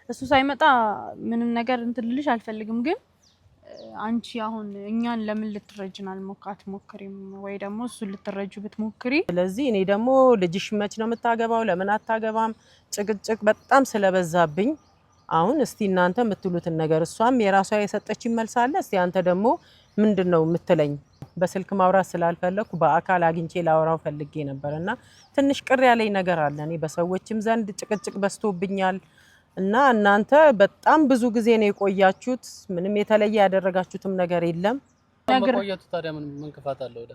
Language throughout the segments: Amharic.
እሱ ሳይመጣ ምንም ነገር እንትልልሽ አልፈልግም ግን አንቺ አሁን እኛን ለምን ልትረጅን አትሞክሪም ወይ ደግሞ እሱ ልትረጁ ብትሞክሪ ስለዚህ እኔ ደግሞ ልጅሽ መች ነው የምታገባው ለምን አታገባም ጭቅጭቅ በጣም ስለበዛብኝ አሁን እስቲ እናንተ የምትሉትን ነገር እሷም የራሷ የሰጠችኝ መልስ አለ እስቲ አንተ ደግሞ ምንድነው የምትለኝ በስልክ ማውራት ስላልፈለኩ በአካል አግኝቼ ላወራው ፈልጌ ነበርና ትንሽ ቅር ያለኝ ነገር አለ እኔ በሰዎችም ዘንድ ጭቅጭቅ በስቶብኛል እና እናንተ በጣም ብዙ ጊዜ ነው የቆያችሁት ምንም የተለየ ያደረጋችሁትም ነገር የለም መቆየቱ ታዲያ ምን ክፋት አለው ዳ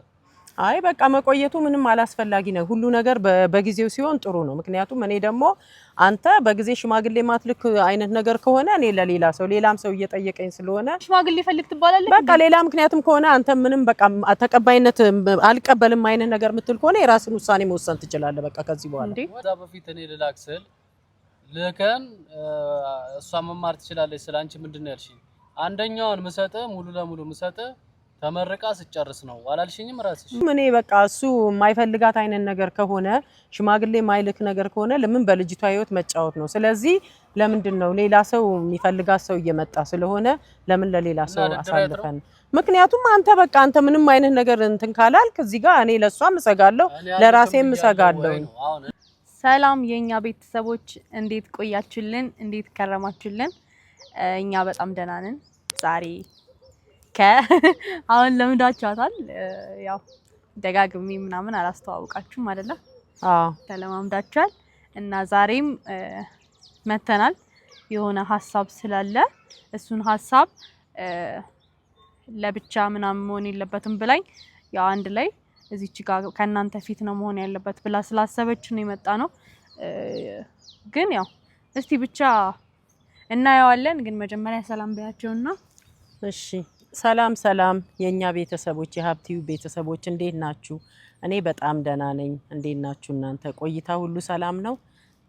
አይ በቃ መቆየቱ ምንም አላስፈላጊ ነው ሁሉ ነገር በጊዜው ሲሆን ጥሩ ነው ምክንያቱም እኔ ደግሞ አንተ በጊዜ ሽማግሌ ማትልክ አይነት ነገር ከሆነ እኔ ለሌላ ሰው ሌላም ሰው እየጠየቀኝ ስለሆነ ሽማግሌ ፈልግ ትባላለህ በቃ ሌላ ምክንያቱም ከሆነ አንተ ምንም በቃ ተቀባይነት አልቀበልም አይነት ነገር ምትል ከሆነ የራስን ውሳኔ መወሰን ትችላለህ በቃ ከዚህ በኋላ ወዳ በፊት እኔ ልላክስል ለከን እሷ መማር ትችላለች ስላንቺ ምንድነው ያልሽኝ አንደኛውን መሰጠ ሙሉ ለሙሉ መሰጠ ተመረቃ ስጨርስ ነው አላልሽኝም ራስሽ እኔ በቃ እሱ የማይፈልጋት አይነት ነገር ከሆነ ሽማግሌ ማይልክ ነገር ከሆነ ለምን በልጅቷ ህይወት መጫወት ነው ስለዚህ ለምንድነው ሌላ ሰው የሚፈልጋት ሰው እየመጣ ስለሆነ ለምን ለሌላ ሰው አሳልፈን ምክንያቱም አንተ በቃ አንተ ምንም አይነት ነገር እንትን ካላልክ እዚህ ጋር እኔ ለሷም እሰጋለሁ ለራሴም እሰጋለሁ ሰላም የኛ ቤተሰቦች እንዴት ቆያችሁልን እንዴት ከረማችሁልን እኛ በጣም ደህና ነን ዛሬ አሁን ለምዳችኋታል ያው ደጋግሜ ምናምን አላስተዋውቃችሁም አይደለ አዎ ተለማምዳችኋል እና ዛሬም መተናል የሆነ ሐሳብ ስላለ እሱን ሐሳብ ለብቻ ምናምን መሆን የለበትም ብላኝ ያው አንድ ላይ እዚች ጋር ከናንተ ፊት ነው መሆን ያለበት ብላ ስላሰበች ነው የመጣ ነው ግን ያው እስቲ ብቻ እናየዋለን ግን መጀመሪያ ሰላም በያቸውና እሺ ሰላም ሰላም የኛ ቤተሰቦች የሀብቲው ቤተሰቦች እንዴት ናችሁ እኔ በጣም ደህና ነኝ እንዴት ናችሁ እናንተ ቆይታ ሁሉ ሰላም ነው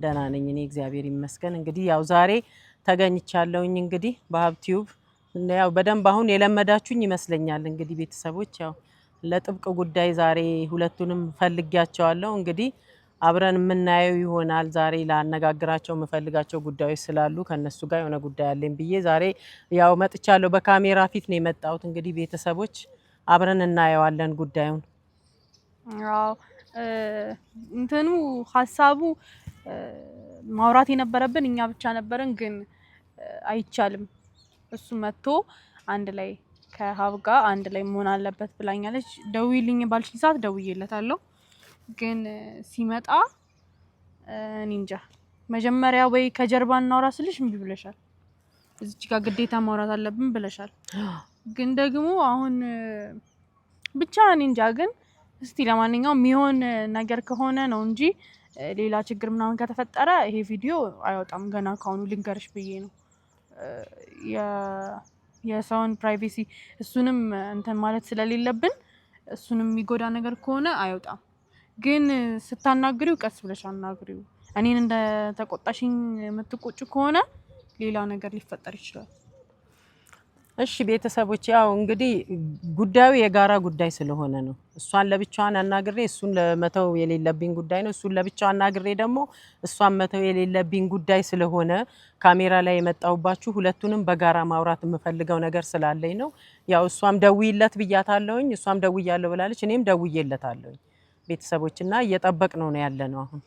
ደህና ነኝ እኔ እግዚአብሔር ይመስገን እንግዲህ ያው ዛሬ ተገኝቻለሁኝ እንግዲህ በሀብቲው ያው በደንብ አሁን የለመዳችሁኝ ይመስለኛል እንግዲህ ቤተሰቦች ያው ለጥብቅ ጉዳይ ዛሬ ሁለቱንም ፈልጊያቸዋለሁ እንግዲህ አብረን የምናየው ይሆናል ዛሬ ላነጋግራቸው መፈልጋቸው ጉዳዮች ስላሉ ከነሱ ጋር የሆነ ጉዳይ አለኝ ብዬ ዛሬ ያው መጥቻለሁ በካሜራ ፊት ነው የመጣሁት እንግዲህ ቤተሰቦች አብረን እናየዋለን ጉዳዩን አዎ እንትኑ ሐሳቡ ማውራት የነበረብን እኛ ብቻ ነበርን ግን አይቻልም እሱ መጥቶ አንድ ላይ ከሀብ ጋር አንድ ላይ መሆን አለበት ብላኛለች ደውይልኝ ባልሽኝ ሰዓት ደውዬለታለሁ ግን ሲመጣ እንጃ መጀመሪያ ወይ ከጀርባ እናውራ ስልሽ እምቢ ብለሻል እዚች ጋር ግዴታ ማውራት አለብን ብለሻል ግን ደግሞ አሁን ብቻ እንጃ ግን እስቲ ለማንኛውም የሚሆን ነገር ከሆነ ነው እንጂ ሌላ ችግር ምናምን ከተፈጠረ ይሄ ቪዲዮ አይወጣም ገና ካሁኑ ልንገርሽ ብዬ ነው የሰውን ፕራይቬሲ እሱንም እንትን ማለት ስለሌለብን እሱንም የሚጎዳ ነገር ከሆነ አይወጣም ግን ስታናግሪው ቀስ ብለሽ አናግሪው እኔን እንደ ተቆጣሽኝ የምትቆጭ ከሆነ ሌላ ነገር ሊፈጠር ይችላል እሺ ቤተሰቦች ያው እንግዲህ ጉዳዩ የጋራ ጉዳይ ስለሆነ ነው እሷን ለብቻዋን አናግሬ እሱን ለመተው የሌለብኝ ጉዳይ ነው እሱን ለብቻው አናግሬ ደግሞ እሷን መተው የሌለብኝ ጉዳይ ስለሆነ ካሜራ ላይ የመጣውባችሁ ሁለቱንም በጋራ ማውራት የምፈልገው ነገር ስላለኝ ነው ያው እሷም ደውይለት ብያታለሁኝ እሷም ደውያለሁ ብላለች እኔም ደውዬለታለሁኝ ቤተሰቦችና እየጠበቅ ነው ያለነው አሁን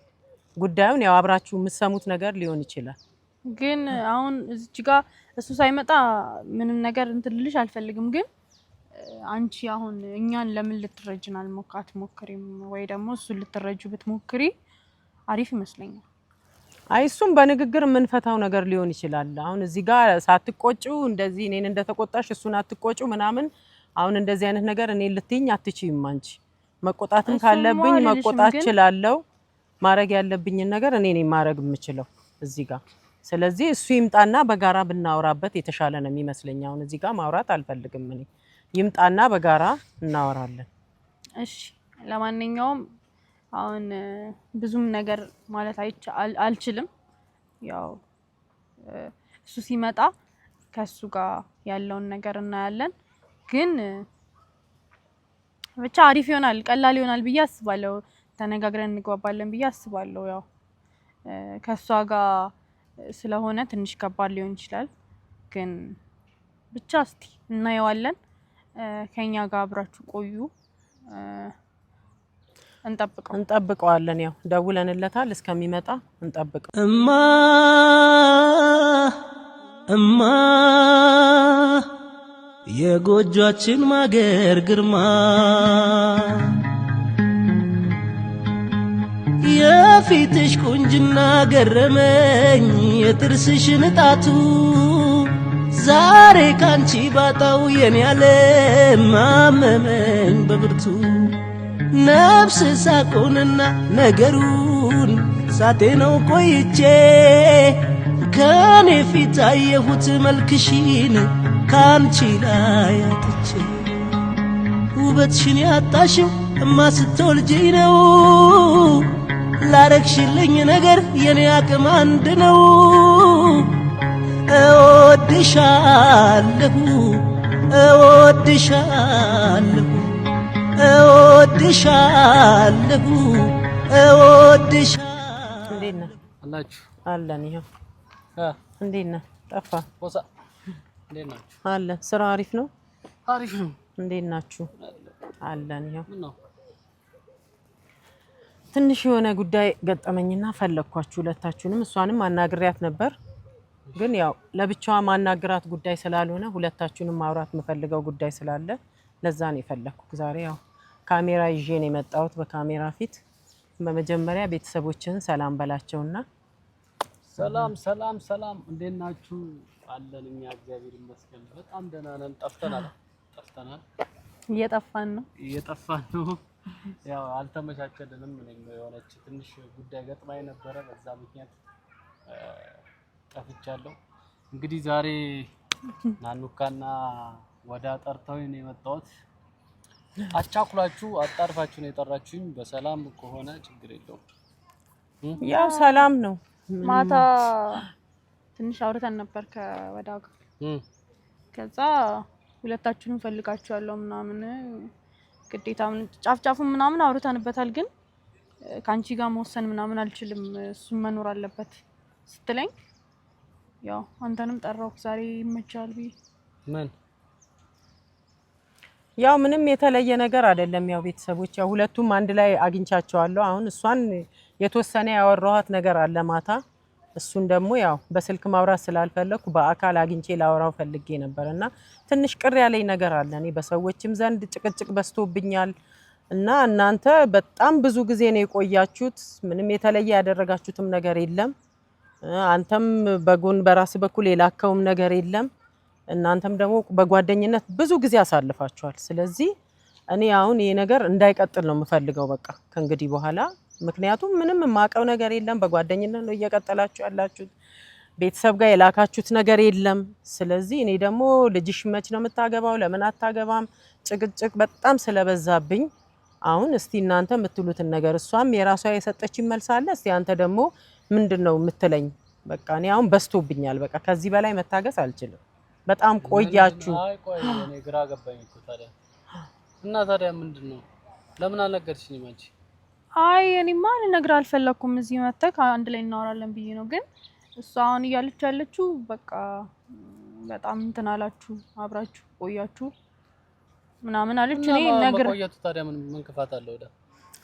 ጉዳዩን ያው አብራችሁ የምትሰሙት ነገር ሊሆን ይችላል ግን አሁን እዚች ጋር እሱ ሳይመጣ ምንም ነገር እንትልልሽ አልፈልግም ግን አንቺ አሁን እኛን ለምን ልትረጅን አትሞክሪም ወይ ደግሞ እሱ ልትረጁ ብትሞክሪ አሪፍ ይመስለኛል አይ እሱም በንግግር የምንፈታው ነገር ሊሆን ይችላል አሁን እዚህ ጋር ሳትቆጩ እንደዚህ እኔን እንደተቆጣሽ እሱን አትቆጩ ምናምን አሁን እንደዚህ አይነት ነገር እኔ ልትይኝ አትችይም አንቺ መቆጣትም ካለብኝ መቆጣት እችላለሁ ማረግ ያለብኝ ነገር እኔ ነኝ ማረግ የምችለው እዚህ ጋር ስለዚህ እሱ ይምጣና በጋራ ብናወራበት የተሻለ ነው የሚመስለኝ አሁን እዚህ ጋር ማውራት አልፈልግም እኔ ይምጣና በጋራ እናወራለን እሺ ለማንኛውም አሁን ብዙም ነገር ማለት አልችልም ያው እሱ ሲመጣ ከሱ ጋር ያለውን ነገር እናያለን ግን ብቻ አሪፍ ይሆናል ቀላል ይሆናል ብዬ አስባለሁ ተነጋግረን እንግባባለን ብዬ አስባለሁ ያው ከሷ ጋር ስለሆነ ትንሽ ከባድ ሊሆን ይችላል። ግን ብቻ እስቲ እናየዋለን። ከኛ ጋር አብራችሁ ቆዩ። እንጠብቀዋለን። ያው ደውለንለታል እስከሚመጣ እንጠብቀው። እማ የጎጆአችን ማገር ግርማ የፊትሽ ቁንጅና ገረመኝ የጥርስሽ ንጣቱ ዛሬ ካንቺ ባጣው የኔ ዓለም አመመኝ በብርቱ ነፍስ ሳቁንና ነገሩን ሳቴነው ቆይቼ ከኔ ፊት አየሁት መልክሽን ካንቺ ላይ አጥቼ ውበትሽን ያጣሽው እማ ስትወልጂ ነው ላረግሽልኝ ነገር የኔ አቅም አንድ ነው እወድሻለሁ እወድሻለሁ እወድሻለሁ እወድሻለሁ። እንዴት ነህ? አላችሁ? አለን። ይኸው እንዴት ነህ? ጠፋ ፖሳ እንዴት ናችሁ? አለን። ስራ አሪፍ ነው? አሪፍ ነው። እንዴት ናችሁ? አለን። ይኸው ምን ነው ትንሽ የሆነ ጉዳይ ገጠመኝና ፈለኳችሁ ሁለታችሁንም። እሷንም አናግሪያት ነበር ግን ያው ለብቻዋ ማናግራት ጉዳይ ስላልሆነ ሁለታችሁንም ማውራት የምፈልገው ጉዳይ ስላለ ለዛ ነው የፈለኩት ዛሬ። ያው ካሜራ ይዤ ነው የመጣሁት በካሜራ ፊት። በመጀመሪያ ቤተሰቦችን ሰላም በላቸውና። ሰላም ሰላም ሰላም፣ እንዴት ናችሁ? አለን እኛ እግዚአብሔር ይመስገን በጣም ደህና ነን። ጠፍተናል እየጠፋን ነው። ያው አልተመቻቸልንም። እኔም የሆነች ትንሽ ጉዳይ ገጥማኝ ነበረ በዛ ምክንያት ጠፍቻለሁ። እንግዲህ ዛሬ ናኑካና ወዳ ጠርተውኝ ነው የመጣሁት። አቻኩላችሁ አጣርፋችሁ ነው የጠራችሁኝ። በሰላም ከሆነ ችግር የለውም። ያው ሰላም ነው። ማታ ትንሽ አውርተን ነበር ከወዳ ጋር። ከዛ ሁለታችሁንም ፈልጋችኋለሁ ምናምን ግዴታ ጫፍጫፉን ምናምን አውርተንበታል። ግን ካንቺ ጋር መወሰን ምናምን አልችልም እሱም መኖር አለበት ስትለኝ ያው አንተንም ጠራው ዛሬ ይመቻል ብዬ። ምን ያው ምንም የተለየ ነገር አይደለም። ያው ቤተሰቦች ያው ሁለቱም አንድ ላይ አግኝቻቸዋለሁ። አሁን እሷን የተወሰነ ያወራኋት ነገር አለ ማታ። እሱን ደግሞ ያው በስልክ ማውራት ስላልፈለኩ በአካል አግኝቼ ላወራው ፈልጌ ነበርና ትንሽ ቅር ያለኝ ነገር አለ። እኔ በሰዎችም ዘንድ ጭቅጭቅ በስቶብኛል እና እናንተ በጣም ብዙ ጊዜ ነው የቆያችሁት። ምንም የተለየ ያደረጋችሁትም ነገር የለም። አንተም በጎን በራስ በኩል የላከውም ነገር የለም። እናንተም ደግሞ በጓደኝነት ብዙ ጊዜ አሳልፋችኋል። ስለዚህ እኔ አሁን ይሄ ነገር እንዳይቀጥል ነው የምፈልገው በቃ ከእንግዲህ በኋላ። ምክንያቱም ምንም የማውቀው ነገር የለም። በጓደኝነት ነው እየቀጠላችሁ ያላችሁት። ቤተሰብ ጋር የላካችሁት ነገር የለም። ስለዚህ እኔ ደግሞ ልጅሽ መች ነው የምታገባው ለምን አታገባም ጭቅጭቅ በጣም ስለበዛብኝ አሁን እስቲ እናንተ የምትሉትን ነገር እሷም የራሷ የሰጠችኝ መልስ አለ። እስቲ አንተ ደግሞ ምንድነው የምትለኝ? በቃ እኔ አሁን በስቶብኛል። በቃ ከዚህ በላይ መታገስ አልችልም። በጣም ቆያችሁ። አይ ቆይ እኔ ግራ ገባኝ እኮ ታዲያ። እና ታዲያ ምንድነው ለምን አልነገርሽኝም አንቺ? አይ እኔማ ልነግርህ አልፈለኩም። እዚህ መተክ አንድ ላይ እናወራለን ብዬ ነው። ግን እሷ አሁን እያለች ያለችው በቃ በጣም እንትን አላችሁ አብራችሁ ቆያችሁ ምናምን አለች። እኔ ነገር መቆየቱ ታዲያ ምን ክፋት አለው? ወደ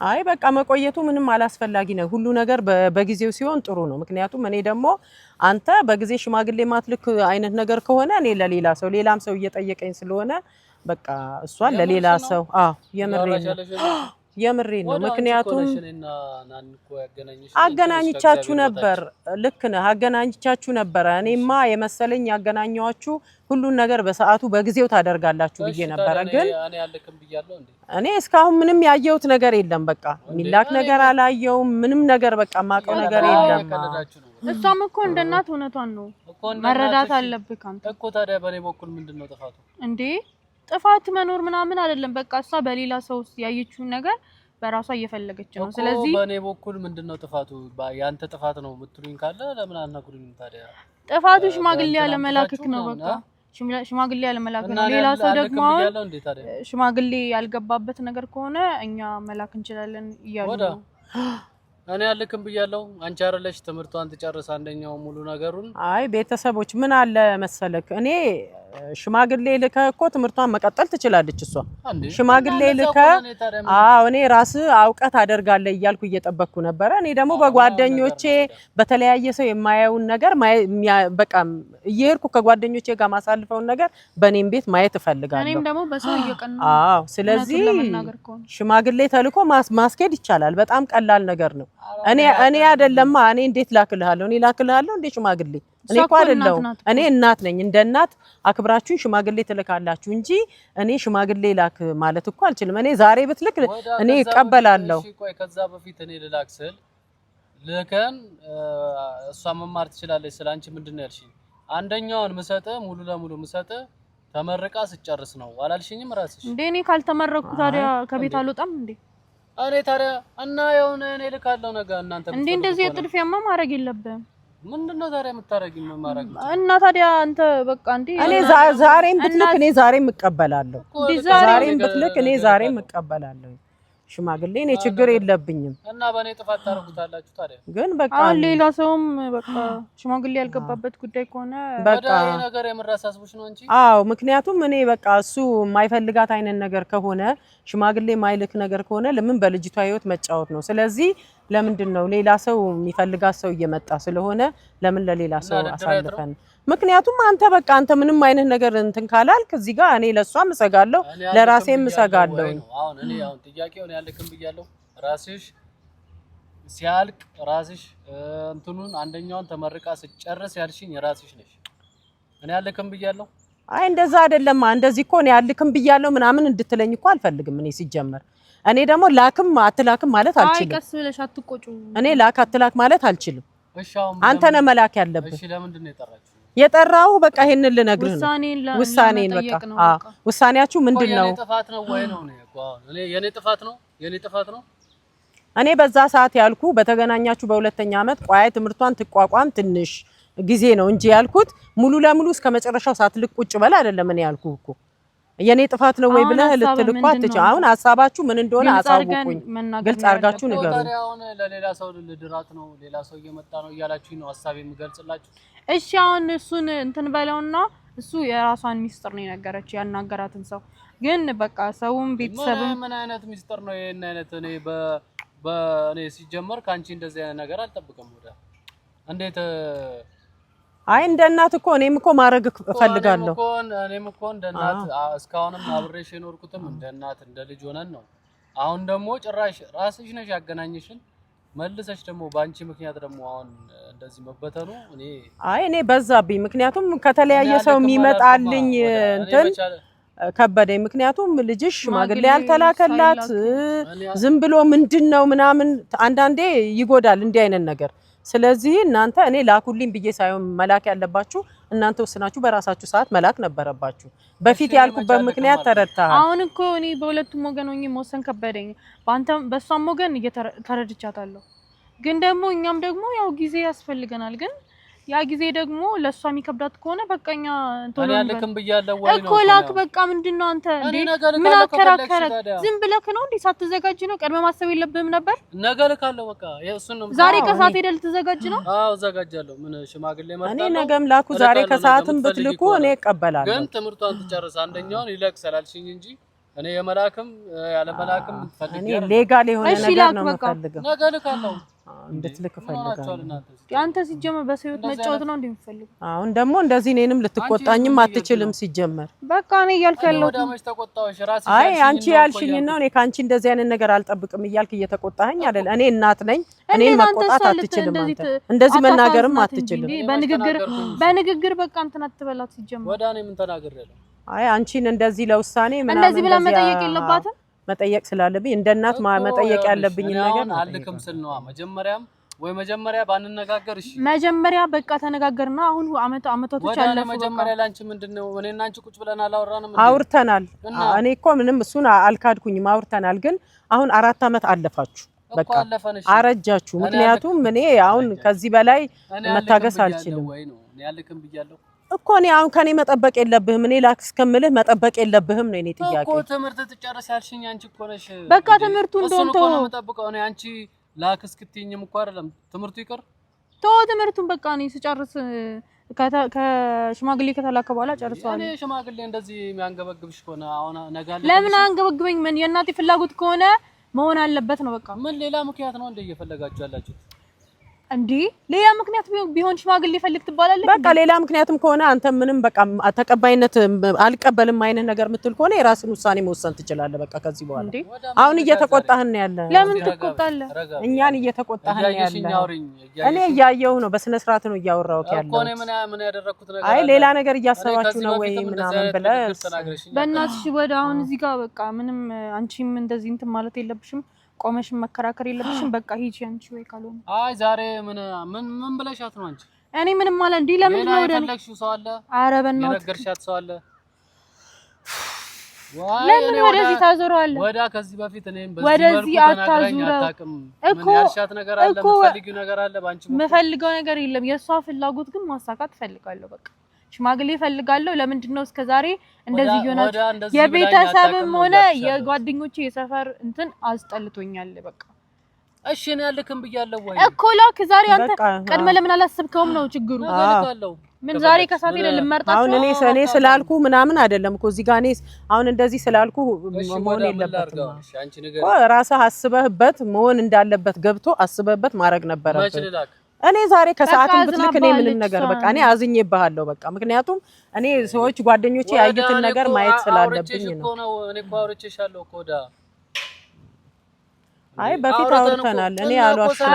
አይ በቃ መቆየቱ ምንም አላስፈላጊ ነው። ሁሉ ነገር በጊዜው ሲሆን ጥሩ ነው። ምክንያቱም እኔ ደግሞ አንተ በጊዜ ሽማግሌ ማትልክ አይነት ነገር ከሆነ እኔ ለሌላ ሰው ሌላም ሰው እየጠየቀኝ ስለሆነ በቃ እሷን ለሌላ ሰው የምሬን ነው። ምክንያቱም አገናኝቻችሁ ነበር። ልክ ነህ፣ አገናኝቻችሁ ነበር። እኔማ የመሰለኝ ያገናኘዋችሁ ሁሉን ነገር በሰዓቱ በጊዜው ታደርጋላችሁ ብዬ ነበር። ግን እኔ እስካሁን ምንም ያየሁት ነገር የለም። በቃ ሚላክ ነገር አላየውም። ምንም ነገር በቃ ማቀው ነገር የለም። እሷም እኮ እንደ እናት እውነቷን ነው መረዳት አለብህ አንተ እኮ። ታዲያ በኔ በኩል ምንድነው ጥፋቱ እንዴ? ጥፋት መኖር ምናምን አይደለም። በቃ እሷ በሌላ ሰው ያየችው ነገር በራሷ እየፈለገች ነው። ስለዚህ በኔ በኩል ምንድነው ጥፋቱ? ያንተ ጥፋት ነው የምትሉኝ ካለ ለምን አናግሩኝም ታዲያ? ጥፋቱ ሽማግሌ ያለ መላክክ ነው። በቃ ሽማግሌ ያለ መላክ ነው። ሌላ ሰው ደግሞ ሽማግሌ ያልገባበት ነገር ከሆነ እኛ መላክ እንችላለን እያሉ ነው። እኔ አልክም ብያለሁ። አንቺ አይደለሽ ትምህርቷን ትጨርስ አንደኛው ሙሉ ነገሩን። አይ ቤተሰቦች ምን አለ መሰለክ እኔ ሽማግሌ ልከህ እኮ ትምህርቷን መቀጠል ትችላለች እሷ። ሽማግሌ ልከህ አዎ እኔ ራስ አውቀት አደርጋለሁ እያልኩ እየጠበቅኩ ነበር። እኔ ደግሞ በጓደኞቼ በተለያየ ሰው የማያዩን ነገር በቃ እየሄድኩ ከጓደኞቼ ጋር ማሳልፈውን ነገር በኔም ቤት ማየት እፈልጋለሁ። እኔም ደግሞ በሰው እየቀና አዎ ስለዚህ ሽማግሌ ተልኮ ማስኬድ ይቻላል። በጣም ቀላል ነገር ነው። እኔ አይደለማ እኔ እንዴት ላክልሃለሁ? እኔ ላክልሃለሁ እንዴ ሽማግሌ? እኔ እኮ አይደለሁም። እኔ እናት ነኝ። እንደ እናት አክብራችሁኝ ሽማግሌ ትልካላችሁ እንጂ እኔ ሽማግሌ ላክ ማለት እኮ አልችልም። እኔ ዛሬ ብትልክ እኔ እቀበላለሁ። እሺ ቆይ ከዛ በፊት እኔ ልላክ ስል ልከን እሷ መማር ትችላለች ስላንቺ ምንድነው ያልሽኝ? አንደኛውን ምሰጠ ሙሉ ለሙሉ ምሰጠ ተመርቃ ስጨርስ ነው አላልሽኝም ራስሽ? እንዴ እኔ ካልተመረኩ ታዲያ ከቤት አልወጣም እንዴ? እኔ ታዲያ እና የሆነ እኔ ልካለሁ ነገ እናንተ እንዴ እንደዚህ የጥድፊያማ ማድረግ የለብህም። ምንድነው ታዲያ የምታረጊኝ? መማረግ እና ታዲያ አንተ በቃ እንዴ እኔ ዛሬም ብትልክ እኔ ዛሬም እቀበላለሁ። ዛሬም ብትልክ እኔ ዛሬም እቀበላለሁ። ሽማግሌ እኔ ችግር የለብኝም። እና በእኔ ጥፋት ታረጉታላችሁ ታዲያ? ግን በቃ ሌላ ሰውም በቃ ሽማግሌ ያልገባበት ጉዳይ ከሆነ በቃ ይሄ ነገር የምራሳስቡሽ ነው እንጂ። አዎ ምክንያቱም እኔ በቃ እሱ የማይፈልጋት አይነት ነገር ከሆነ ሽማግሌ ማይልክ ነገር ከሆነ ለምን በልጅቷ ህይወት መጫወት ነው? ስለዚህ ለምንድን ነው ሌላ ሰው የሚፈልጋት ሰው እየመጣ ስለሆነ ለምን ለሌላ ሰው አሳልፈን? ምክንያቱም አንተ ምንም አይነት ነገር እንትን ካላልክ እዚህ ጋር እኔ ለሷም እሰጋለሁ ለራሴም እሰጋለሁ። አሁን ጥያቄው ነው ያልክም ብያለሁ። ራስሽ ሲያልቅ ራስሽ እንትኑን አንደኛውን ተመርቃ ስጨርስ ያልሽኝ ራስሽ ነሽ። እኔ ያልክም ብያለሁ። አይ እንደዛ አይደለም። እንደዚህ እኮ ነው ያልክም ብያለሁ ምናምን እንድትለኝ እኮ አልፈልግም። እኔ ሲጀመር እኔ ደግሞ ላክም አትላክም ማለት አልችልም። አይ ቀስ ብለሽ አትቆጩ። እኔ ላክ አትላክ ማለት አልችልም። አንተ ነህ መላክ ያለብህ። እሺ ለምንድን ነው የጠራችሁ? የጠራው በቃ ይሄንን ልነግርህ ነው። ውሳኔን በቃ ውሳኔያችሁ ምንድነው? የኔ ጥፋት ነው ወይ ነው? የኔ ጥፋት ነው። እኔ በዛ ሰዓት ያልኩ በተገናኛችሁ በሁለተኛ ዓመት ቆይ ትምህርቷን ትቋቋም ትንሽ ጊዜ ነው እንጂ ያልኩት ሙሉ ለሙሉ እስከ መጨረሻው ሳትልቅ ቁጭ በል አይደለም። እኔ ያልኩ እኮ የኔ ጥፋት ነው ወይ ብለህ ልትልቁ አትችል። አሁን ሐሳባችሁ ምን እንደሆነ አሳውቁኝ። ግልጽ አድርጋችሁ ንገሩኝ። ታዲያ አሁን ለሌላ ሰው ልድራት ነው ሌላ ሰው እየመጣ ነው እያላችሁኝ ነው ሐሳብ የምገልጽላችሁ። እሺ አሁን እሱን እንትን በለውና እሱ የራሷን ሚስጥር ነው የነገረችው ያናገራትን ሰው ግን በቃ ሰውም ቤተሰብም ምን አይነት ሚስጥር ነው ይሄን አይነት? እኔ በእኔ ሲጀመር ካንቺ እንደዚህ አይነት ነገር አልጠብቅም። ወደ እንዴት አይ እንደ እናት እኮ እኔም እኮ ማድረግ እፈልጋለሁ። እኔም እኮ እንደ እናት እስካሁንም አብሬሽ የኖርኩትም እንደ እናት እንደ ልጅ ሆነን ነው። አሁን ደግሞ ጭራሽ ራስሽ ነሽ ያገናኘሽን መልሰሽ ደግሞ ባንቺ ምክንያት ደግሞ አሁን እንደዚህ መበተኑ እኔ በዛብኝ። ምክንያቱም ከተለያየ ሰው የሚመጣልኝ እንትን ከበደኝ። ምክንያቱም ልጅሽ ሽማግሌ ያልተላከላት ዝም ብሎ ምንድነው ምናምን አንዳንዴ ይጎዳል እንዲህ አይነት ነገር። ስለዚህ እናንተ እኔ ላኩልኝ ብዬ ሳይሆን መላክ ያለባችሁ እናንተ ወስናችሁ በራሳችሁ ሰዓት መላክ ነበረባችሁ። በፊት ያልኩበት ምክንያት ተረድተሃል። አሁን እኮ እኔ በሁለቱም ወገን ሆኜ መወሰን ከበደኝ። በሷም ወገን ተረድቻታለሁ። ግን ደግሞ እኛም ደግሞ ያው ጊዜ ያስፈልገናል። ግን ያ ጊዜ ደግሞ ለሷ የሚከብዳት ከሆነ በቃኛ እንቶሎ ያልክም ብያለሁ ወይ ነው እኮ ላክ በቃ ምንድነው አንተ እንዴ ምን አከራከረ? ዝም ብለክ ነው እንዴ? ሳትዘጋጅ ነው? ቀድመ ማሰብ የለብህም ነበር? ነገ ልካለሁ በቃ እሱን ነው። ዛሬ ከሰዓት ሄደህ ልትዘጋጅ ነው? አዎ ዘጋጃለሁ። ምን ሽማግሌ መጣ? እኔ ነገም ላኩ ዛሬ ከሰዓትም ብትልኩ እኔ እቀበላለሁ። ግን ትምህርቷን ትጨርስ አንደኛውን ይለክ ስላልሽኝ እንጂ እኔ የመላክም ያለ መላክም ፈልጌ እኔ ሌጋል የሆነ ነገር ነው የምፈልገው። ነገ ልካለሁ እንድትልክ ፈልጋለሁ። አንተ ሲጀመር በሰውት መጫወት ነው እንደምፈልግ። አሁን ደግሞ እንደዚህ እኔንም ልትቆጣኝም አትችልም ሲጀመር። በቃ እኔ እያልኩ ያለሁት አይ አንቺ ያልሽኝ ነው። እኔ ካንቺ እንደዚህ አይነት ነገር አልጠብቅም እያልክ እየተቆጣኸኝ አይደል? እኔ እናት ነኝ። እኔን መቆጣት አትችልም አንተ። እንደዚህ መናገርም አትችልም። በንግግር በቃ እንትን አትበላት ሲጀመር። ወዳ እኔ ምን ተናግሬያለሁ? አይ አንቺን እንደዚህ ለውሳኔ ምናምን እንደዚህ ብላ መጠየቅ የለባትም። መጠየቅ ስላለብኝ እንደ እናት መጠየቅ ያለብኝ ነገር አልክም ስል ነው። መጀመሪያ ባንነጋገር እሺ። መጀመሪያ በቃ ተነጋገርና አሁን አመታቶች አለፉ። መጀመሪያ ላንቺ ምንድነው እኔና አንቺ ቁጭ ብለን አላወራንም? አውርተናል። እኔ እኮ ምንም እሱን አልካድኩኝም። አውርተናል። ግን አሁን 4 አመት አለፋችሁ። በቃ አረጃችሁ። ምክንያቱም እኔ አሁን ከዚህ በላይ መታገስ አልችልም ያልክም ብያለሁ እኮ እኔ አሁን ከኔ መጠበቅ የለብህም። እኔ ላክ እስከምልህ መጠበቅ የለብህም ነው የኔ ጥያቄ እኮ። ትምህርት ትጨርስ ያልሽኝ አንቺ እኮ ነሽ። በቃ ትምህርቱ እንደሆነ ነው መጠበቀው። እኔ አንቺ ላክ እስክትይኝም እኮ አይደለም ትምህርቱ ይቀር ትምህርቱን በቃ እኔ ስጨርስ ከሽማግሌ ከተላከ በኋላ ጨርሰዋል። እኔ ሽማግሌ እንደዚህ የሚያንገበግብሽ ከሆነ አሁን ነጋለ ለምን አንገበግበኝ? ምን የእናቴ ፍላጎት ከሆነ መሆን አለበት ነው በቃ። ምን ሌላ ምክንያት ነው እንደ እየፈለጋችሁ ያላችሁት? እንዴ ሌላ ምክንያት ቢሆን ሽማግሌ ፈልግ ትባላለህ። በቃ ሌላ ምክንያትም ከሆነ አንተ ምንም በቃ ተቀባይነት አልቀበልም አይነት ነገር ምትል ከሆነ የራስን ውሳኔ መወሰን ትችላለህ። በቃ ከዚህ በኋላ አሁን እየተቆጣህን ያለ ለምን ትቆጣለህ? እኛን እየተቆጣህን ያለ እኔ እያየሁ ነው። በስነ ስርዓት ነው እያወራሁት ያለው እኮ እኔ ምን ያደረኩት ነገር አይ ሌላ ነገር እያሰባችሁ ነው ወይ ምናምን ብለህ በእናትሽ ወደ አሁን እዚህ ጋር በቃ ምንም አንቺም እንደዚህ እንትን ማለት የለብሽም። ቆመሽን መከራከር የለብሽም። በቃ ሂጂ አንቺ ወይ ካልሆነ አይ ዛሬ ምን ብለሻት ነው አንቺ? እኔ ምንም ማለት እንዴ ለምን ነው ወደ የፈለግሽው ሰው አለ? ኧረ በእናትህ የነገርሻት ሰው አለ? ለምን ወደዚህ ታዞራለህ? ወዳ ከዚህ በፊት እኔም ወደዚህ አታዙረው እኮ ምን ያልሻት ነገር አለ? የምትፈልጊው ነገር አለ? ባንቺ የምፈልገው ነገር የለም። የሷ ፍላጎት ግን ማሳካት ፈልጋለሁ። በቃ ሽማግሌ ፈልጋለሁ። ለምንድነው እስከዛሬ እንደዚህ ይሆናል? የቤተሰብም ሆነ የጓደኞቼ የሰፈር እንትን አስጠልቶኛል። በቃ እሺ እኔ ያልክም ብያለሁ ወይ እኮ ላክ ዛሬ አንተ ቀድመ ለምን አላሰብከውም ነው ችግሩ። ምን ዛሬ ከሳት ሄደ ልመርጣቸው አሁን እኔ ስላልኩ ምናምን አይደለም እኮ እዚህ ጋር እኔ አሁን እንደዚህ ስላልኩ መሆን የለበትም። አንቺ ነገር ራስህ አስበህበት መሆን እንዳለበት ገብቶ አስበህበት ማድረግ ነበረበት። እኔ ዛሬ ከሰዓትም ብትልክ እኔ ምንም ነገር በቃ እኔ አዝኜብሃለሁ በቃ ምክንያቱም እኔ ሰዎች ጓደኞቼ ያዩትን ነገር ማየት ስላለብኝ ነው። እኔ እኮ አውርቼሻለሁ እኮ ዳ አይ በፊት አውርተናል። እኔ አልዋሽም።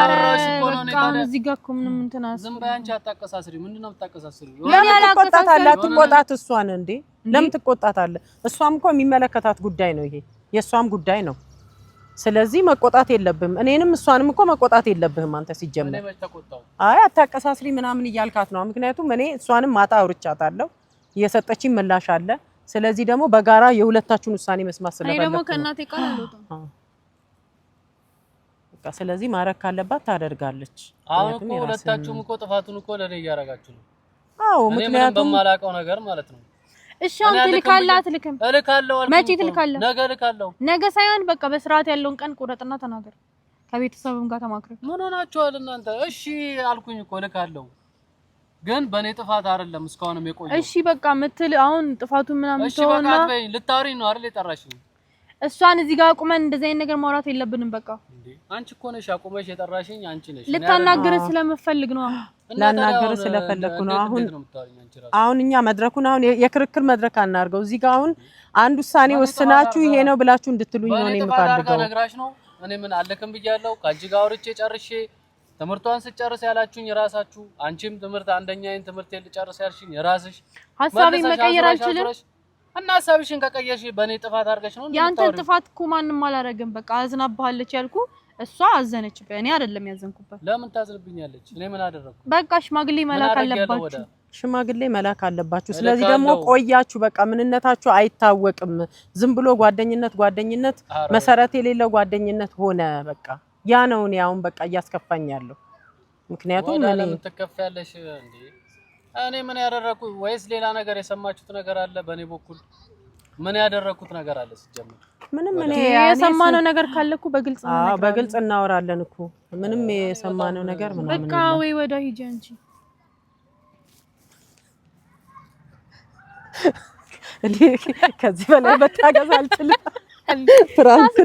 በቃ እዚህ ጋር እኮ ምንም እንትን ዝም በይ አንቺ አታቀሳስሪ። ምንድነው የምታቀሳስሪ? ለምን ትቆጣታለህ? አትቆጣት እሷን እንዴ ለምን ትቆጣታለህ? እሷም እኮ የሚመለከታት ጉዳይ ነው ይሄ የሷም ጉዳይ ነው። ስለዚህ መቆጣት የለብህም። እኔንም እሷንም እኮ መቆጣት የለብህም አንተ ሲጀመር። አይ አታቀሳስሪ ምናምን እያልካት ነው። ምክንያቱም እኔ እሷንም ማታ አውርቻታለሁ የሰጠችኝ ምላሽ አለ። ስለዚህ ደግሞ በጋራ የሁለታችሁን ውሳኔ መስማት ስለፈለኩ ነው። እኔ ደግሞ ከእናቴ ቃል አልወጣም። በቃ ስለዚህ ማረክ ካለባት ታደርጋለች። አሁን እኮ ሁለታችሁም እኮ ጥፋቱን እኮ ለኔ እያረጋችሁ ነው። አዎ ምክንያቱም በማላውቀው ነገር ማለት ነው። እሺ አንተ ትልካለህ አትልክም? እልካለሁ አልኩ። መቼ ትልካለህ? ነገ እልካለሁ። ነገ ሳይሆን በቃ በስርዓት ያለውን ቀን ቁረጥና ተናገር። ከቤተሰብም ጋር ተማክረህ ምን ሆናችኋል እናንተ? እሺ አልኩኝ እኮ እልካለሁ፣ ግን በኔ ጥፋት አይደለም እስካሁንም የቆየው። እሺ በቃ ምትል አሁን ጥፋቱን ምናምን እሺ በቃ አትበይኝ። ልታወሪኝ ነው አይደል የጠራሽኝ? እሷን እዚህ ጋር አቁመን እንደዚህ አይነት ነገር ማውራት የለብንም። በቃ አንቺ እኮ ነሽ አቁመሽ የጠራሽኝ አንቺ ነሽ። ልታናግርህ ስለምፈልግ ነው። ላናግርህ ስለፈለኩ ነው። አሁን እኛ መድረኩን አሁን የክርክር መድረክ አናርገው። እዚህ ጋር አሁን አንድ ውሳኔ ወስናችሁ ይሄ ነው ብላችሁ እንድትሉኝ ነው የምፈልገው። ነግራሽ ነው እኔ ምን አለከም ብያለሁ። ካንቺ ጋር አውርቼ ጨርሼ ትምህርቷን ስጨርስ ያላችሁኝ ራሳችሁ፣ አንቺም ትምህርት አንደኛዬን ትምህርቴን ልጨርስ ያልሽኝ ራስሽ። ሐሳቤን መቀየር አልችልም እና ሐሳብሽን ከቀየርሽ በኔ ጥፋት አድርገሽ ነው እንዴ? ያንተን ጥፋት እኮ ማንንም አላረገም። በቃ አዝናባለች ያልኩ እሷ አዘነችበት፣ እኔ አይደለም ያዘንኩበት። ለምን ታዝንብኛለች? እኔ ምን አደረኩ? በቃ ሽማግሌ መላክ አለባችሁ፣ ሽማግሌ መላክ አለባችሁ። ስለዚህ ደግሞ ቆያችሁ፣ በቃ ምንነታችሁ አይታወቅም። ዝም ብሎ ጓደኝነት መሰረት የሌለው ጓደኝነት ሆነ። በቃ ያ ነው እኔ አሁን በቃ እያስከፋኝ ያለው። ምክንያቱም ለምን ትከፋያለሽ እንዴ? እኔ ምን ያደረኩ? ወይስ ሌላ ነገር የሰማችሁት ነገር አለ? በእኔ በኩል ምን ያደረኩት ነገር አለ? ሲጀምር ምንም እኔ የሰማነው ነገር ካለ እኮ በግልጽ ነው። በግልጽ እናወራለን እኮ ምንም የሰማነው ነገር ምናምን በቃ ወይ ወደ ሂጂ አንቺ። እንዴ ከዚህ በላይ መታገዝ አልችልም። ፍራንክ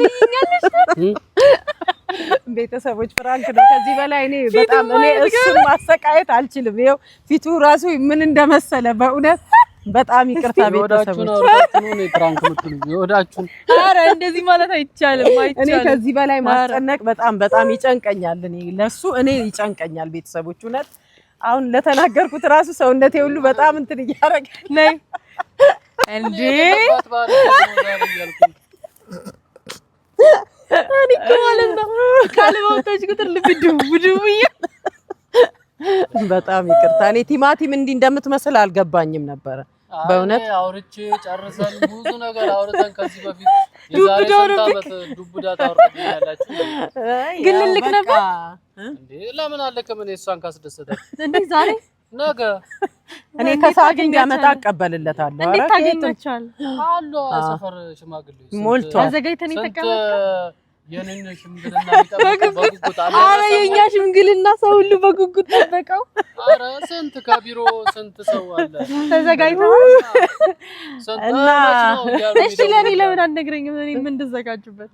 ቤተሰቦች ፍራንክ ነው። ከዚህ በላይ እኔ በጣም እሱን ማሰቃየት አልችልም። ይኸው ፊቱ ራሱ ምን እንደመሰለ በእውነት በጣም ይቅርታ ቤተሰቦች። ኧረ እንደዚህ ማለት አይቻልም። እኔ ከዚህ በላይ ማስጨነቅ በጣም ይጨንቀኛል። እኔ ለሱ ይጨንቀኛል ቤተሰቦች። እውነት አሁን ለተናገርኩት ራሱ ሰውነቴ ሁሉ በጣም እንትን እያደረገ ነኝ እንዴ እኔ ማለት ነው ካልባውታች ቁጥር ልብ ድው በጣም ይቅርታ። እኔ ቲማቲም እንዲህ እንደምትመስል አልገባኝም ነበር በእውነት። አውርቼ ጨርሰን ብዙ ነገር አውርተን ከዚህ በፊት ዱብዳ ታወርደኛላችሁ ግን ልክ ነበር እንዴ? ለምን አለከም? እኔ እሷን ካስደሰተች እንዴ ዛሬ ነገ እኔ ከሰዓት እንዲያመጣ አቀበልለታለሁ። እንዴት ታገኛቻል? አሉ ሰፈር ሽማግሌዎች ሞልቷል። አዘጋጅተን ተቀመጥኩ። የነኛ ሽምግልና ይጠብቀው በጉጉት አለ። አረ የኛ ሽምግልና ሰው ሁሉ በጉጉት ጠበቀው። አረ ስንት ከቢሮ ስንት ሰው አለ ተዘጋጅተዋል። እና እሺ ለኔ ለምን አትነግረኝም? እኔ ምን እንደዘጋጁበት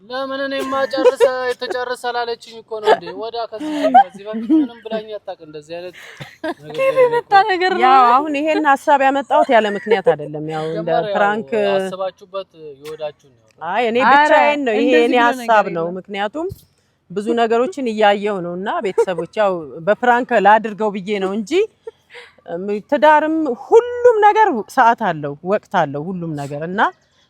ለምን እኔማ ጨርሰ የተጨረሰ ላለችኝ እኮ ነው እንዴ ወዳ ከዚህ በፊት ምንም ብላኝ አታውቅ እንደዚህ አይነት ነገር ነው። ያው አሁን ይሄን ሐሳብ ያመጣሁት ያለ ምክንያት አይደለም። ያው እንደ ፍራንክ አስባችሁበት ይወዳችሁ ነው። አይ እኔ ብቻዬን ነው ይሄ እኔ ሐሳብ ነው። ምክንያቱም ብዙ ነገሮችን እያየው ነውና ቤተሰቦች ያው በፍራንክ ላድርገው ብዬ ነው እንጂ ትዳርም ሁሉም ነገር ሰዓት አለው ወቅት አለው ሁሉም ነገር እና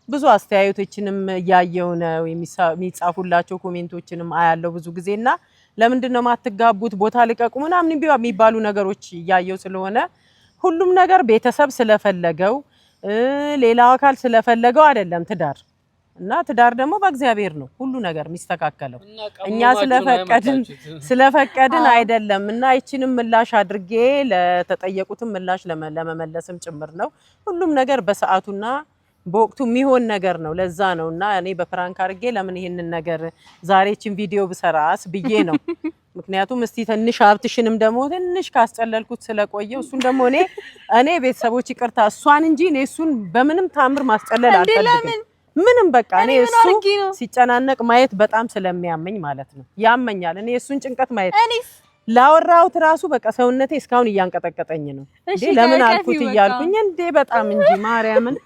ብዙ አስተያየቶችንም እያየው ነው የሚጻፉላቸው ኮሜንቶችንም አያለው ብዙ ጊዜና ለምንድነው ማትጋቡት ቦታ ልቀቁ ምናምን የሚባሉ ነገሮች እያየው ስለሆነ ሁሉም ነገር ቤተሰብ ስለፈለገው ሌላው አካል ስለፈለገው አይደለም ትዳር እና ትዳር ደግሞ በእግዚአብሔር ነው ሁሉ ነገር የሚስተካከለው እኛ ስለፈቀድን አይደለም እና ይችንም ምላሽ አድርጌ ለተጠየቁትም ምላሽ ለመመለስም ጭምር ነው ሁሉም ነገር በሰዓቱና በወቅቱ የሚሆን ነገር ነው ለዛ ነውና እኔ በፍራንክ አድርጌ ለምን ይሄንን ነገር ዛሬችን ቪዲዮ ብሰራስ ብዬ ነው ምክንያቱም እስቲ ትንሽ ሀብትሽንም ደግሞ ትንሽ ካስጨለልኩት ስለቆየው እሱን ደግሞ እኔ ቤተሰቦች ይቅርታ እሷን እንጂ እኔ እሱን በምንም ታምር ማስጨለል አልፈልግም ምንም በቃ እኔ እሱ ሲጨናነቅ ማየት በጣም ስለሚያመኝ ማለት ነው ያመኛል እኔ እሱን ጭንቀት ማየት ላወራውት ራሱ በቃ ሰውነቴ እስካሁን እያንቀጠቀጠኝ ነው እንዴ ለምን አልኩት እያልኩኝ እንዴ በጣም እንጂ ማርያምን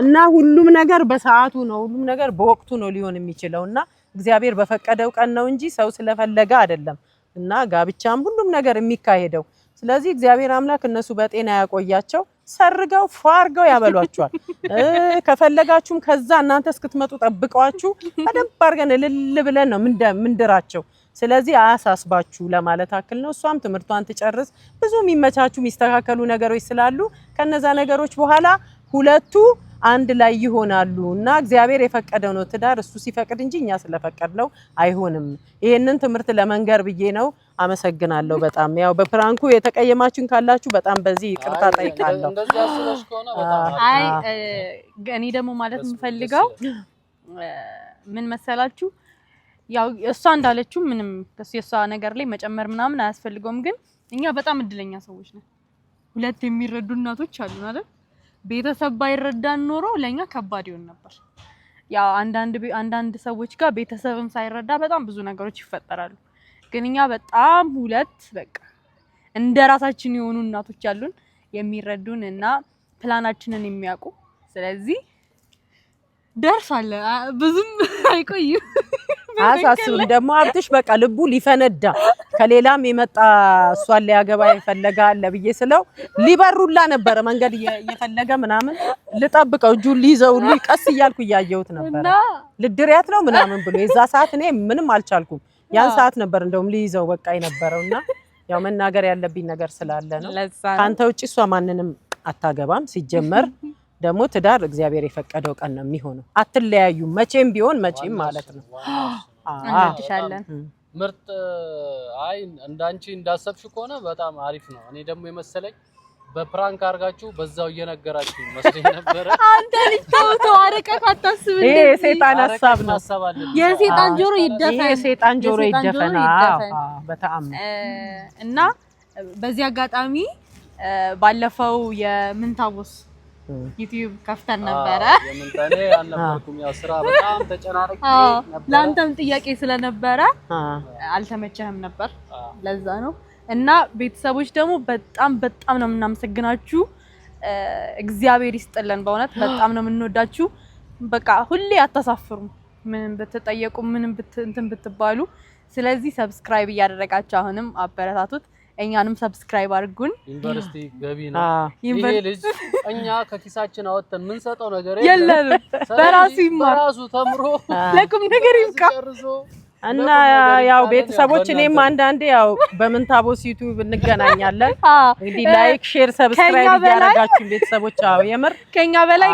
እና ሁሉም ነገር በሰዓቱ ነው ሁሉም ነገር በወቅቱ ነው ሊሆን የሚችለውና እግዚአብሔር በፈቀደው ቀን ነው እንጂ ሰው ስለፈለገ አይደለም እና ጋብቻም ሁሉም ነገር የሚካሄደው ስለዚህ እግዚአብሔር አምላክ እነሱ በጤና ያቆያቸው ሰርገው ፏርገው ያበሏቸዋል ከፈለጋችሁም ከዛ እናንተ እስክትመጡ ጠብቀዋችሁ በደንብ አድርገን እልል ብለን ነው ምንድራቸው ስለዚህ አያሳስባችሁ ለማለት አክል ነው እሷም ትምህርቷን ትጨርስ ብዙ የሚመቻቹ የሚስተካከሉ ነገሮች ስላሉ ከነዛ ነገሮች በኋላ ሁለቱ አንድ ላይ ይሆናሉ እና እግዚአብሔር የፈቀደው ነው ትዳር እሱ ሲፈቅድ እንጂ እኛ ስለፈቀድነው አይሆንም ይሄንን ትምህርት ለመንገር ብዬ ነው አመሰግናለሁ በጣም ያው በፍራንኩ የተቀየማችሁን ካላችሁ በጣም በዚህ ይቅርታ ጠይቃለሁ እንደዚህ አስበሽ ከሆነ በጣም አይ እኔ ደግሞ ማለት የምፈልገው ምን መሰላችሁ ያው እሷ እንዳለችው ምንም የሷ ነገር ላይ መጨመር ምናምን አያስፈልገውም ግን እኛ በጣም እድለኛ ሰዎች ነን ሁለት የሚረዱ እናቶች አሉን አይደል ቤተሰብ ባይረዳን ኖሮ ለኛ ከባድ ይሆን ነበር ያው አንዳንድ ሰዎች ጋር ቤተሰብም ሳይረዳ በጣም ብዙ ነገሮች ይፈጠራሉ ግን እኛ በጣም ሁለት በቃ እንደራሳችን የሆኑ እናቶች አሉን የሚረዱን እና ፕላናችንን የሚያውቁ ስለዚህ ደርሳለ ብዙም አይቆይም አሳስብም ደግሞ አብትሽ በቃ ልቡ ሊፈነዳ ከሌላም የመጣ እሷን ሊያገባ ይፈልጋል ለብዬ ስለው ሊበሩላ ነበር መንገድ እየፈለገ ምናምን ልጠብቀው እጁን ሊይዘው ቀስ እያልኩ እያየሁት ነበር ልድሪያት ነው ምናምን ብሎ የዛ ሰዓት እኔ ምንም አልቻልኩም ያን ሰዓት ነበር እንደውም ሊይዘው በቃ የነበረውና ያው መናገር ያለብኝ ነገር ስላለ ነው ካንተ ውጪ እሷ ማንንም አታገባም ሲጀመር ደግሞ ትዳር እግዚአብሔር የፈቀደው ቀን ነው የሚሆነው አትለያዩ መቼም ቢሆን መቼም ማለት ነው እንድትሻለን ምርጥ አይ እንዳንቺ እንዳሰብሽ ከሆነ በጣም አሪፍ ነው እኔ ደግሞ የመሰለኝ በፕራንክ አርጋችሁ በዛው እየነገራችሁ መስለኝ ነበር አንተ ልጅ ተው አረቀህ አታስብ ይሄ ሰይጣን ሐሳብ ነው የሰይጣን ጆሮ ይደፈን ይሄ ሰይጣን ጆሮ ይደፈን በጣም እና በዚህ አጋጣሚ ባለፈው የምንታቦስ ዩቲዩብ ከፍተን ነበረ የምንታኔ አልነበርኩም ያው ስራ በጣም ተጨናነቂ ነበር ላንተም ጥያቄ ስለነበረ አልተመቸህም ነበር ለዛ ነው እና ቤተሰቦች ደግሞ በጣም ነው የምናመሰግናችሁ እግዚአብሔር ይስጥልን በእውነት በጣም ነው የምንወዳችሁ በቃ ሁሌ አታሳፍሩም ምንም ብትጠየቁ ምንም እንትን ብትባሉ ስለዚህ ሰብስክራይብ እያደረጋችሁ አሁንም አበረታቱት እኛንም ሰብስክራይብ አድርጉን ዩኒቨርሲቲ ገቢ ነው ይሄ ልጅ እኛ ከኪሳችን አወጣን ምን ሰጠው ነገር የለም በራሱ ይማር በራሱ ተምሮ ለኩም ነገር ይብቃ እና ያው ቤተሰቦች እኔም አንዳንዴ ያው በምንታቦስ ዩቲዩብ እንገናኛለን እንግዲህ ላይክ ሼር ሰብስክራይብ ያደርጋችሁ ቤተሰቦች የምር ከኛ በላይ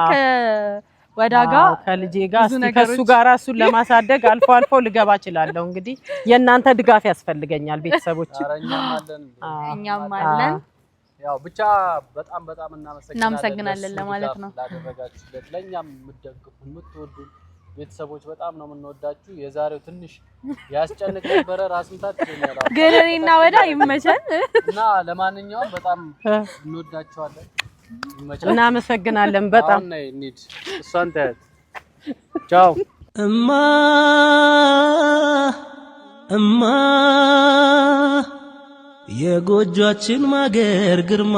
ወዳጋ ከልጄ ጋር እስቲ ከሱ ጋር እሱን ለማሳደግ አልፎ ልገባ እችላለሁ እንግዲህ የእናንተ ድጋፍ ያስፈልገኛል ቤተሰቦች እኛም አለን ያው ብቻ በጣም እናመሰግናለን ለማለት ነው ላደረጋችሁለት ለኛም የምትደግፉ የምትወዱ ቤተሰቦች በጣም ነው የምንወዳችሁ። የዛሬው ትንሽ ያስጨንቅ ነበረ ራስ ምታት ይገኛል ግን እኔና ወዳ ይመቸን እና ለማንኛውም በጣም እንወዳችኋለን። ይመቻችሁ። እናመሰግናለን በጣም አሁን እንሂድ። እሷን ታያት። ቻው እማ የጎጆአችን ማገር ግርማ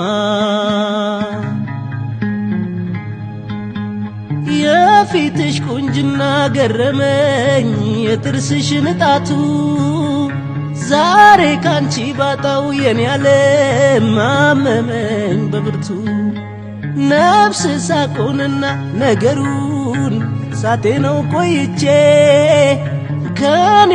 የፊትሽ ቁንጅና ገረመኝ የጥርስሽ ንጣቱ ዛሬ ካንቺ ባጣው የኔ ዓለም አመመኝ በብርቱ ነፍስ ሳቁንና ነገሩን ሳቴ ነው ቆይቼ ከኔ